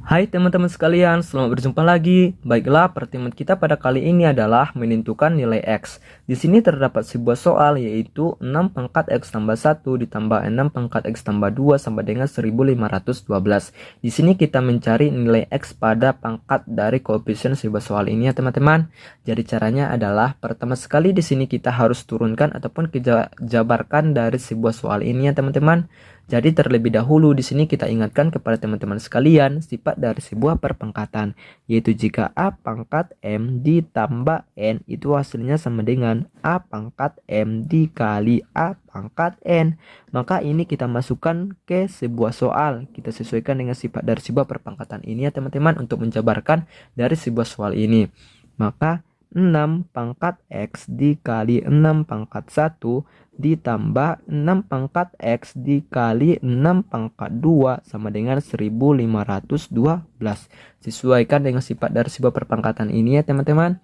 Hai teman-teman sekalian, selamat berjumpa lagi. Baiklah, pertemuan kita pada kali ini adalah menentukan nilai X. Di sini terdapat sebuah soal yaitu 6 pangkat X tambah 1 ditambah 6 pangkat X tambah 2 sama dengan 1512. Di sini kita mencari nilai X pada pangkat dari koefisien sebuah soal ini ya teman-teman. Jadi caranya adalah pertama sekali di sini kita harus turunkan ataupun jabarkan dari sebuah soal ini ya teman-teman. Jadi terlebih dahulu di sini kita ingatkan kepada teman-teman sekalian sifat dari sebuah perpangkatan, yaitu jika A pangkat M ditambah N itu hasilnya sama dengan A pangkat M dikali A pangkat N. Maka ini kita masukkan ke sebuah soal. Kita sesuaikan dengan sifat dari sebuah perpangkatan ini ya teman-teman untuk menjabarkan dari sebuah soal ini. Maka 6 pangkat X dikali 6 pangkat 1 ditambah 6 pangkat X dikali 6 pangkat 2 sama dengan 1512. Sesuaikan dengan sifat dari sebuah perpangkatan ini ya teman-teman.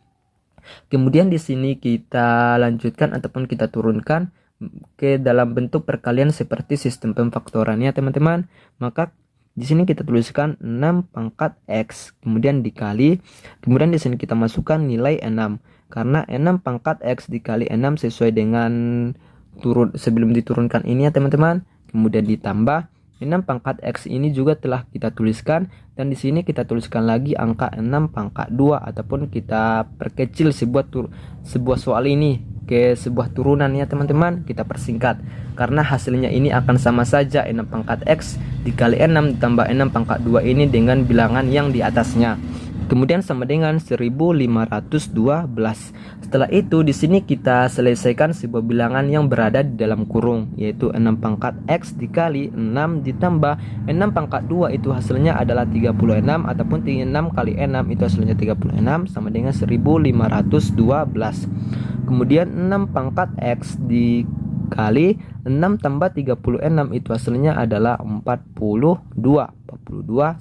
Kemudian di sini kita lanjutkan ataupun kita turunkan ke dalam bentuk perkalian seperti sistem pemfaktorannya teman-teman. Maka di sini kita tuliskan 6 pangkat X, kemudian dikali, kemudian di sini kita masukkan nilai 6. Karena 6 pangkat X dikali 6 sesuai dengan sebelum diturunkan ini ya teman-teman. Kemudian ditambah 6 pangkat X ini juga telah kita tuliskan, dan di sini kita tuliskan lagi angka 6 pangkat 2 ataupun kita perkecil sebuah soal ini ke sebuah turunan ya teman-teman. Kita persingkat karena hasilnya ini akan sama saja, 6 pangkat X dikali 6 ditambah 6 pangkat 2 ini dengan bilangan yang di atasnya. Kemudian sama dengan 1512. Setelah itu di sini kita selesaikan sebuah bilangan yang berada di dalam kurung, yaitu 6 pangkat X dikali 6 ditambah 6 pangkat 2 itu hasilnya adalah 36, ataupun 6 kali 6 itu hasilnya 36 sama dengan 1512. Kemudian 6 pangkat X dikali 6 tambah 36 itu hasilnya adalah 42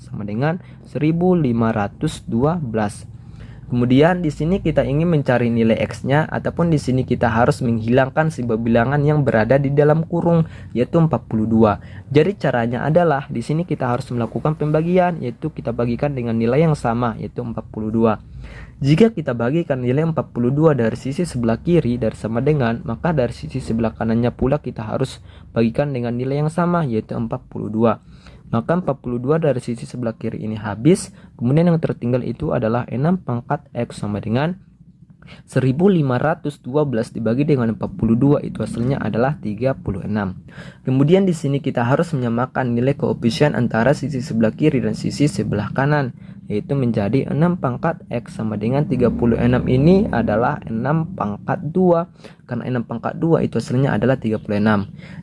sama dengan 1512. Kemudian di sini kita ingin mencari nilai X-nya, ataupun di sini kita harus menghilangkan sebuah bilangan yang berada di dalam kurung, yaitu 42. Jadi caranya adalah di sini kita harus melakukan pembagian, yaitu kita bagikan dengan nilai yang sama, yaitu 42. Jika kita bagikan nilai 42 dari sisi sebelah kiri dari sama dengan, maka dari sisi sebelah kanannya pula kita harus bagikan dengan nilai yang sama, yaitu 42. Maka 42 dari sisi sebelah kiri ini habis. Kemudian yang tertinggal itu adalah 6 pangkat X sama dengan 1512 dibagi dengan 42 itu hasilnya adalah 36. Kemudian di sini kita harus menyamakan nilai koefisien antara sisi sebelah kiri dan sisi sebelah kanan, yaitu menjadi 6 pangkat X sama dengan 36 ini adalah 6 pangkat 2. Karena 6 pangkat 2 itu hasilnya adalah 36.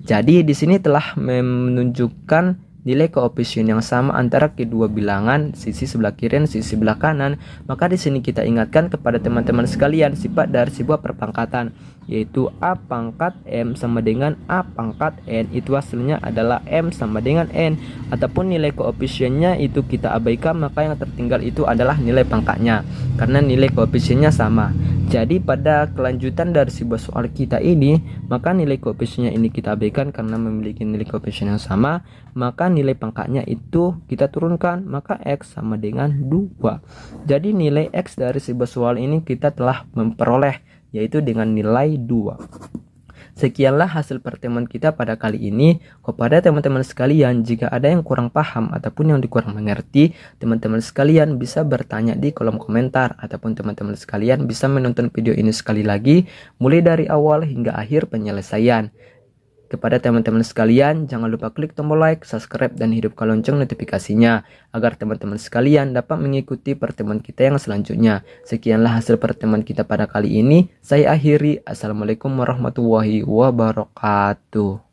Jadi di sini telah menunjukkan nilai koefisien yang sama antara kedua bilangan sisi sebelah kiri dan sisi sebelah kanan. Maka di sini kita ingatkan kepada teman-teman sekalian sifat dari sebuah perpangkatan, yaitu A pangkat M sama dengan A pangkat N itu hasilnya adalah M sama dengan N, ataupun nilai koefisiennya itu kita abaikan, maka yang tertinggal itu adalah nilai pangkatnya karena nilai koefisiennya sama. Jadi pada kelanjutan dari sebuah soal kita ini, maka nilai koefisiennya ini kita abaikan karena memiliki nilai koefisien yang sama, maka nilai pangkatnya itu kita turunkan, maka X sama dengan 2. Jadi nilai X dari sebuah soal ini kita telah memperoleh, yaitu dengan nilai 2. Sekianlah hasil pertemuan kita pada kali ini. Kepada teman-teman sekalian, jika ada yang kurang paham ataupun yang kurang mengerti, teman-teman sekalian bisa bertanya di kolom komentar, ataupun teman-teman sekalian bisa menonton video ini sekali lagi mulai dari awal hingga akhir penyelesaian. Kepada teman-teman sekalian, jangan lupa klik tombol like, subscribe, dan hidupkan lonceng notifikasinya agar teman-teman sekalian dapat mengikuti pertemuan kita yang selanjutnya. Sekianlah hasil pertemuan kita pada kali ini. Saya akhiri. Assalamualaikum warahmatullahi wabarakatuh.